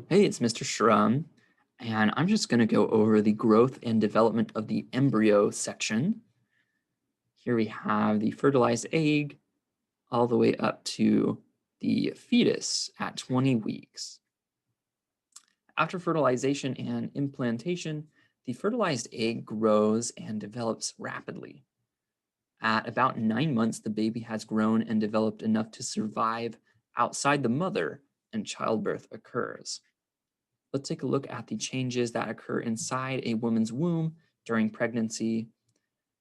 Hey, it's Mr. Shrum, and I'm just going to go over the growth and development of the embryo section. Here we have the fertilized egg all the way up to the fetus at 20 weeks. After fertilization and implantation, the fertilized egg grows and develops rapidly. At about 9 months, the baby has grown and developed enough to survive outside the mother, and childbirth occurs. Let's take a look at the changes that occur inside a woman's womb during pregnancy.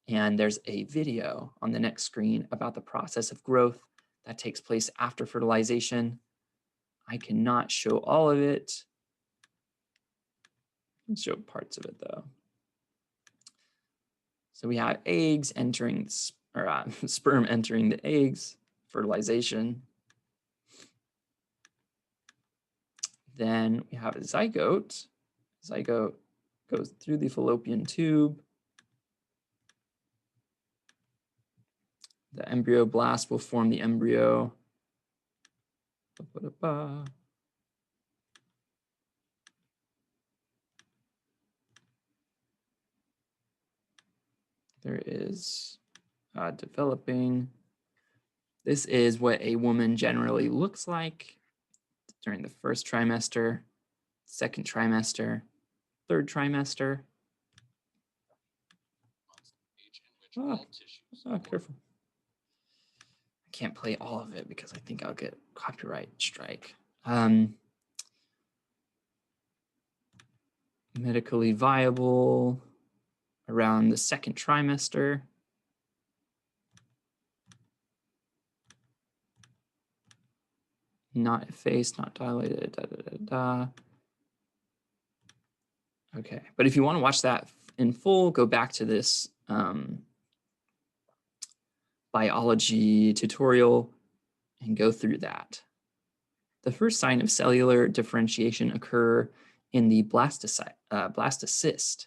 And there's a video on the next screen about the process of growth that takes place after fertilization. I cannot show all of it. Let's show parts of it though. So we have eggs entering, sperm entering the eggs, fertilization. Then we have a zygote. Zygote goes through the fallopian tube. The embryoblast will form the embryo. There is developing. This is what a woman generally looks like during the first trimester, second trimester, third trimester. Careful. I can't play all of it because I think I'll get copyright strike. Medically viable around the second trimester. Not effaced, not dilated, Okay, but if you want to watch that in full, go back to this biology tutorial and go through that. The first sign of cellular differentiation occur in the blastocyst.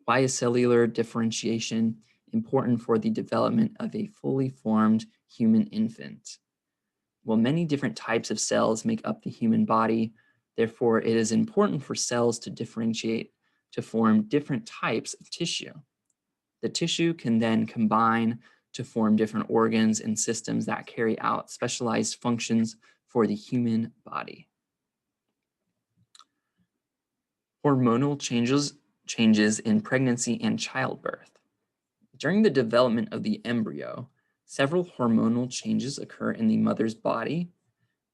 Why is cellular differentiation important for the development of a fully formed human infant? Well, many different types of cells make up the human body. Therefore, it is important for cells to differentiate to form different types of tissue. The tissue can then combine to form different organs and systems that carry out specialized functions for the human body. Hormonal changes in pregnancy and childbirth. During the development of the embryo, several hormonal changes occur in the mother's body.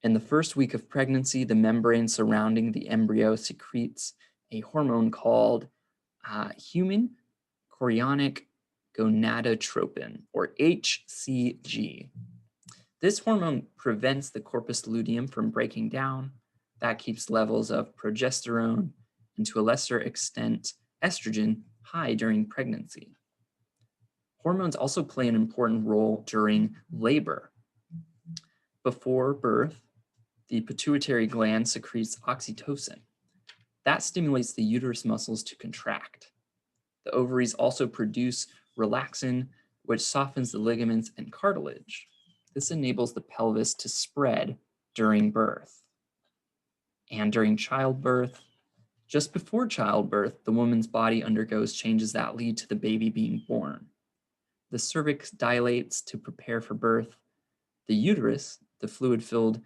In the first week of pregnancy, the membrane surrounding the embryo secretes a hormone called human chorionic gonadotropin, or HCG. This hormone prevents the corpus luteum from breaking down. That keeps levels of progesterone and, to a lesser extent, estrogen high during pregnancy. Hormones also play an important role during labor. Before birth, the pituitary gland secretes oxytocin. That stimulates the uterus muscles to contract. The ovaries also produce relaxin, which softens the ligaments and cartilage. This enables the pelvis to spread during birth. And during childbirth, just before childbirth, the woman's body undergoes changes that lead to the baby being born. The cervix dilates to prepare for birth. The uterus, the fluid-filled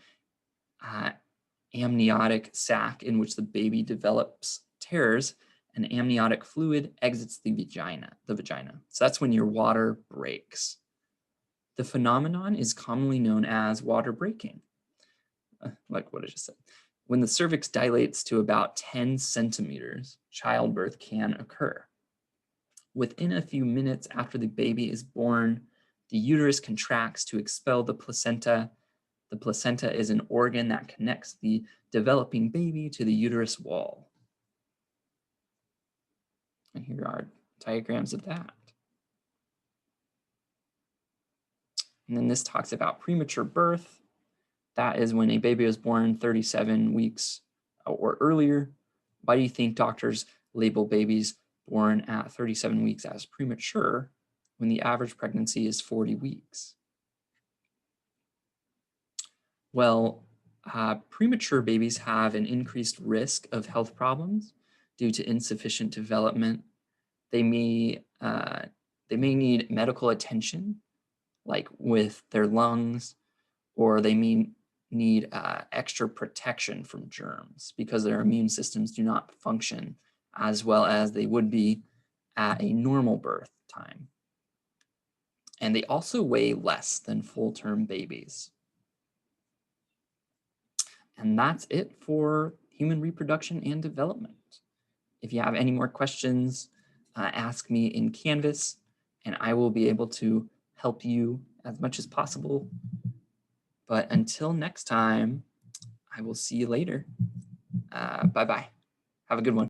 amniotic sac in which the baby develops, tears, and amniotic fluid exits the vagina. So that's when your water breaks. The phenomenon is commonly known as water breaking, like what I just said. When the cervix dilates to about 10 centimeters, childbirth can occur. Within a few minutes after the baby is born, the uterus contracts to expel the placenta. The placenta is an organ that connects the developing baby to the uterus wall. And here are diagrams of that. And then this talks about premature birth. That is when a baby is born 37 weeks or earlier. Why do you think doctors label babies born at 37 weeks as premature when the average pregnancy is 40 weeks? Well, Premature babies have an increased risk of health problems due to insufficient development. They may, uh, they may need medical attention, like with their lungs, or they may need extra protection from germs because their immune systems do not function as well as they would be at a normal birth time. And they also weigh less than full-term babies. And that's it for human reproduction and development. If you have any more questions, ask me in Canvas, and I will be able to help you as much as possible. But until next time, I will see you later. Bye-bye. Have a good one.